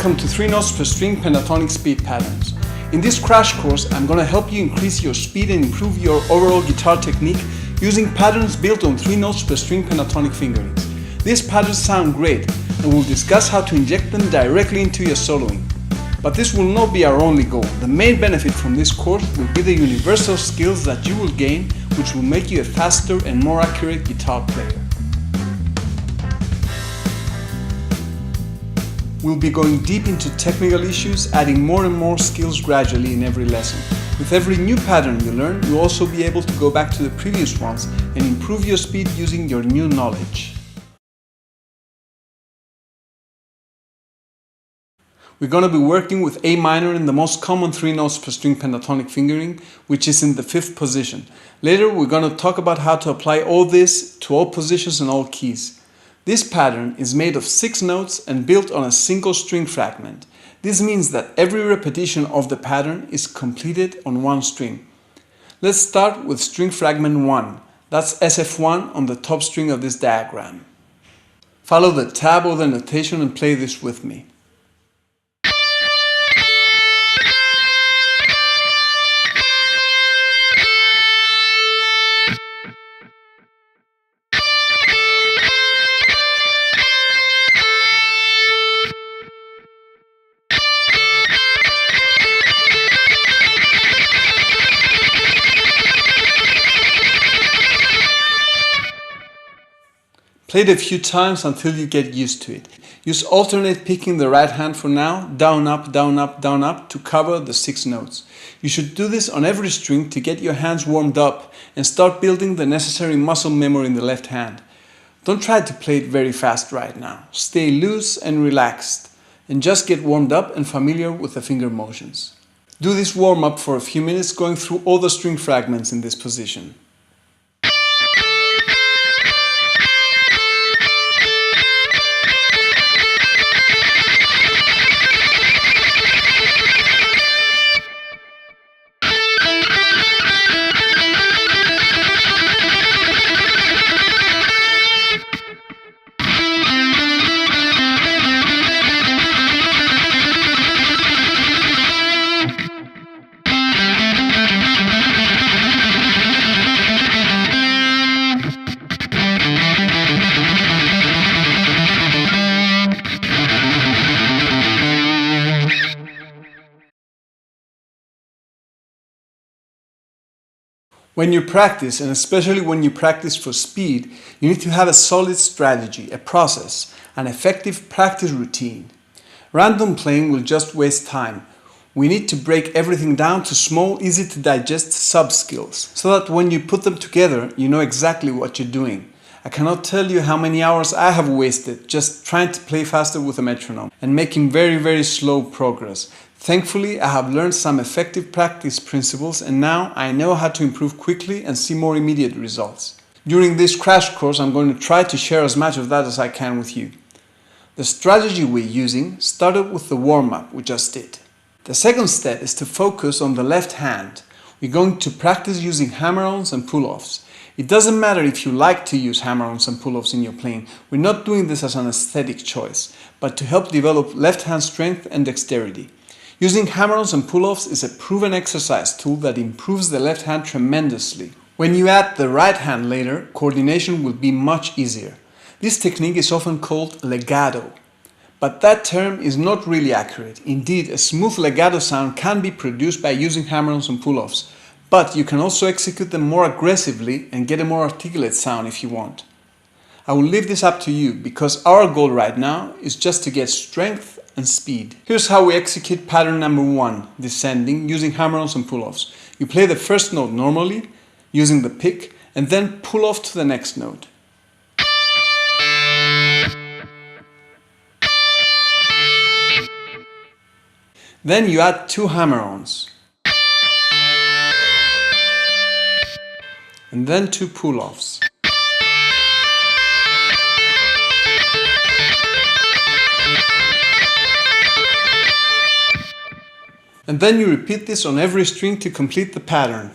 Welcome to 3 notes per string pentatonic speed patterns. In this crash course, I'm going to help you increase your speed and improve your overall guitar technique using patterns built on 3 notes per string pentatonic fingerings. These patterns sound great, and we'll discuss how to inject them directly into your soloing. But this will not be our only goal. The main benefit from this course will be the universal skills that you will gain, which will make you a faster and more accurate guitar player. We'll be going deep into technical issues, adding more and more skills gradually in every lesson. With every new pattern you learn, you'll also be able to go back to the previous ones and improve your speed using your new knowledge. We're going to be working with A minor in the most common 3 notes per string pentatonic fingering, which is in the 5th position. Later, we're going to talk about how to apply all this to all positions and all keys. This pattern is made of 6 notes and built on a single string fragment. This means that every repetition of the pattern is completed on one string. Let's start with string fragment 1. That's SF1 on the top string of this diagram. Follow the tab or the notation and play this with me. Play it a few times until you get used to it. Use alternate picking the right hand for now, down, up, down, up, down, up to cover the 6 notes. You should do this on every string to get your hands warmed up and start building the necessary muscle memory in the left hand. Don't try to play it very fast right now. Stay loose and relaxed and just get warmed up and familiar with the finger motions. Do this warm-up for a few minutes going through all the string fragments in this position. When you practice, and especially when you practice for speed, you need to have a solid strategy, a process, an effective practice routine. Random playing will just waste time. We need to break everything down to small, easy to digest sub-skills, so that when you put them together, you know exactly what you're doing. I cannot tell you how many hours I have wasted just trying to play faster with a metronome and making very slow progress. Thankfully, I have learned some effective practice principles and now I know how to improve quickly and see more immediate results. During this crash course, I'm going to try to share as much of that as I can with you. The strategy we're using started with the warm-up we just did. The second step is to focus on the left hand. We're going to practice using hammer-ons and pull-offs. It doesn't matter if you like to use hammer-ons and pull-offs in your playing. We're not doing this as an aesthetic choice, but to help develop left-hand strength and dexterity. Using hammer-ons and pull-offs is a proven exercise tool that improves the left hand tremendously. When you add the right hand later, coordination will be much easier. This technique is often called legato, but that term is not really accurate. Indeed, a smooth legato sound can be produced by using hammer-ons and pull-offs, but you can also execute them more aggressively and get a more articulate sound if you want. I will leave this up to you because our goal right now is just to get strength and speed. Here's how we execute pattern number 1, descending, using hammer-ons and pull-offs. You play the first note normally, using the pick, and then pull off to the next note. Then you add 2 hammer-ons, and then 2 pull-offs. And then you repeat this on every string to complete the pattern.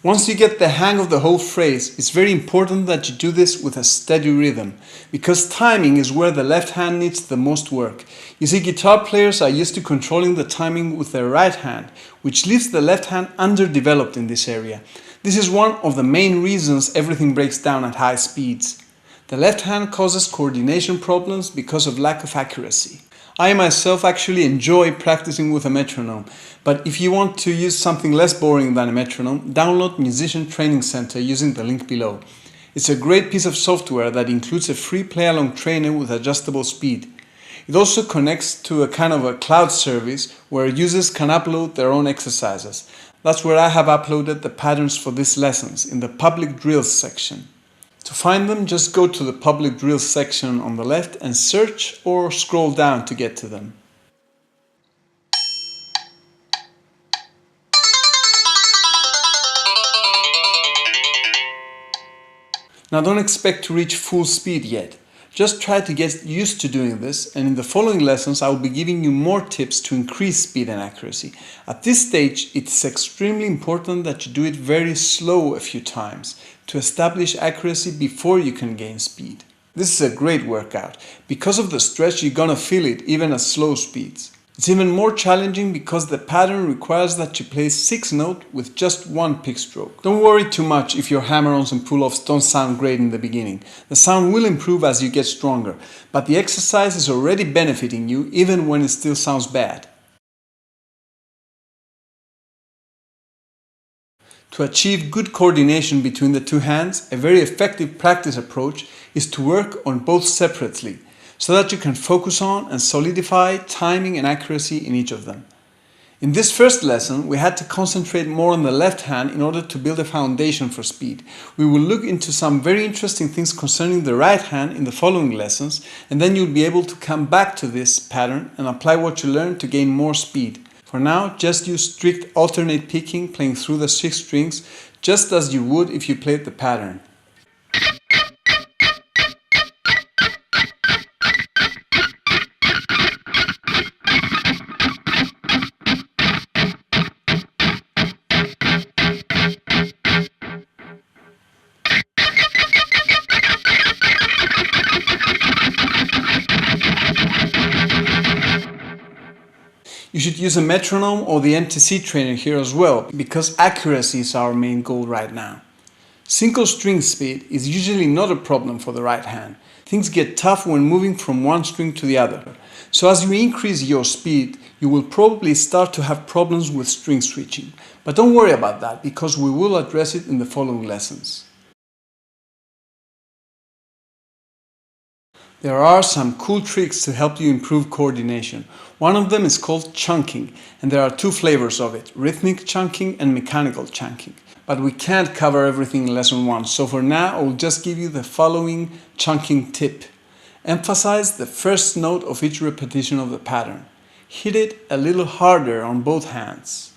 Once you get the hang of the whole phrase, it's very important that you do this with a steady rhythm, because timing is where the left hand needs the most work. You see, guitar players are used to controlling the timing with their right hand, which leaves the left hand underdeveloped in this area. This is one of the main reasons everything breaks down at high speeds. The left hand causes coordination problems because of lack of accuracy. I myself actually enjoy practicing with a metronome, but if you want to use something less boring than a metronome, download Musician Training Center using the link below. It's a great piece of software that includes a free play-along trainer with adjustable speed. It also connects to a kind of a cloud service where users can upload their own exercises. That's where I have uploaded the patterns for these lessons in the public drills section. To find them, just go to the public drills section on the left and search or scroll down to get to them. Now don't expect to reach full speed yet. Just try to get used to doing this, and in the following lessons I will be giving you more tips to increase speed and accuracy. At this stage, it's extremely important that you do it very slow a few times to establish accuracy before you can gain speed. This is a great workout. Because of the stretch, you're gonna feel it even at slow speeds. It's even more challenging because the pattern requires that you play 6 notes with just one pick stroke. Don't worry too much if your hammer-ons and pull-offs don't sound great in the beginning. The sound will improve as you get stronger, but the exercise is already benefiting you even when it still sounds bad. To achieve good coordination between the two hands, a very effective practice approach is to work on both separately, so that you can focus on and solidify timing and accuracy in each of them. In this first lesson, we had to concentrate more on the left hand in order to build a foundation for speed. We will look into some very interesting things concerning the right hand in the following lessons, and then you'll be able to come back to this pattern and apply what you learned to gain more speed. For now, just use strict alternate picking, playing through the 6 strings, just as you would if you played the pattern. You should use a metronome or the MTC trainer here as well, because accuracy is our main goal right now. Single string speed is usually not a problem for the right hand. Things get tough when moving from one string to the other. So as you increase your speed, you will probably start to have problems with string switching. But don't worry about that, because we will address it in the following lessons. There are some cool tricks to help you improve coordination. One of them is called chunking, and there are 2 flavors of it, rhythmic chunking and mechanical chunking. But we can't cover everything in lesson 1, so for now I will just give you the following chunking tip. Emphasize the first note of each repetition of the pattern. Hit it a little harder on both hands.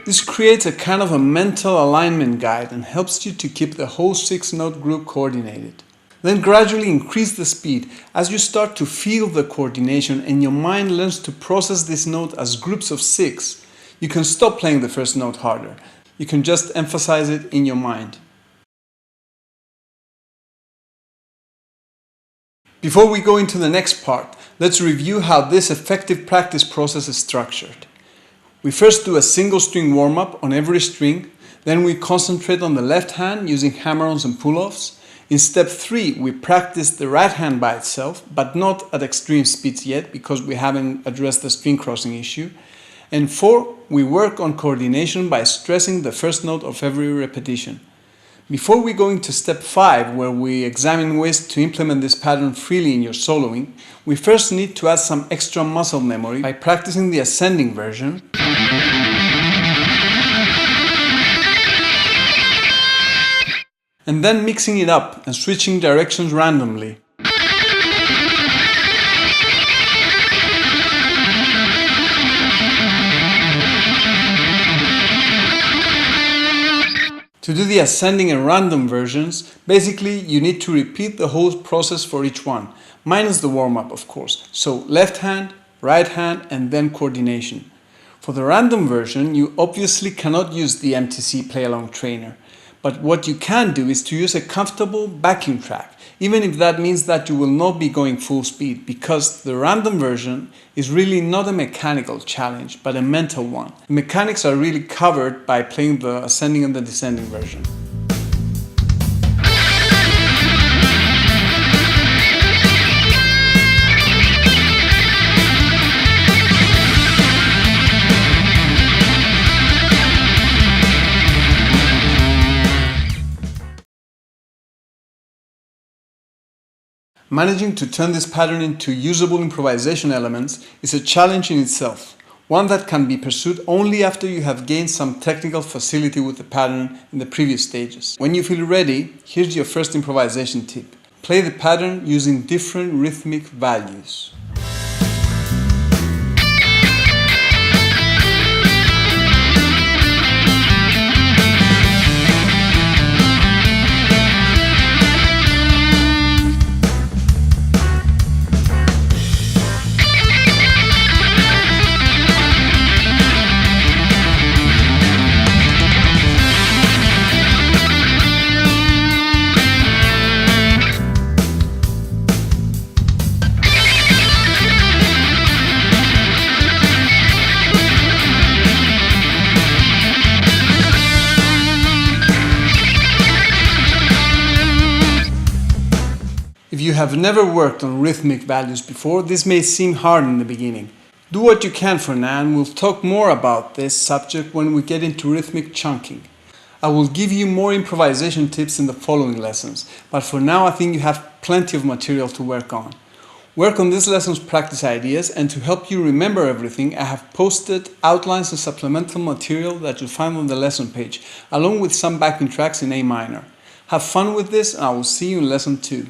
This creates a kind of a mental alignment guide and helps you to keep the whole 6-note group coordinated. Then gradually increase the speed as you start to feel the coordination and your mind learns to process this note as groups of 6. You can stop playing the first note harder. You can just emphasize it in your mind. Before we go into the next part, let's review how this effective practice process is structured. We first do a single string warm-up on every string, then we concentrate on the left hand using hammer-ons and pull-offs. In step 3, we practice the right hand by itself, but not at extreme speeds yet because we haven't addressed the string crossing issue. And 4, we work on coordination by stressing the first note of every repetition. Before we go into step 5, where we examine ways to implement this pattern freely in your soloing, we first need to add some extra muscle memory by practicing the ascending version, and then mixing it up and switching directions randomly. To do the ascending and random versions, basically you need to repeat the whole process for each one, minus the warm-up of course. So left hand, right hand, and then coordination. For the random version, you obviously cannot use the MTC play-along trainer, but what you can do is to use a comfortable backing track, even if that means that you will not be going full speed, because the random version is really not a mechanical challenge, but a mental one. The mechanics are really covered by playing the ascending and the descending version. Managing to turn this pattern into usable improvisation elements is a challenge in itself, one that can be pursued only after you have gained some technical facility with the pattern in the previous stages. When you feel ready, here's your first improvisation tip. Play the pattern using different rhythmic values. If you have never worked on rhythmic values before, this may seem hard in the beginning. Do what you can for now, and we'll talk more about this subject when we get into rhythmic chunking. I will give you more improvisation tips in the following lessons, but for now I think you have plenty of material to work on. Work on this lesson's practice ideas, and to help you remember everything, I have posted outlines and supplemental material that you'll find on the lesson page, along with some backing tracks in A minor. Have fun with this, and I will see you in lesson 2.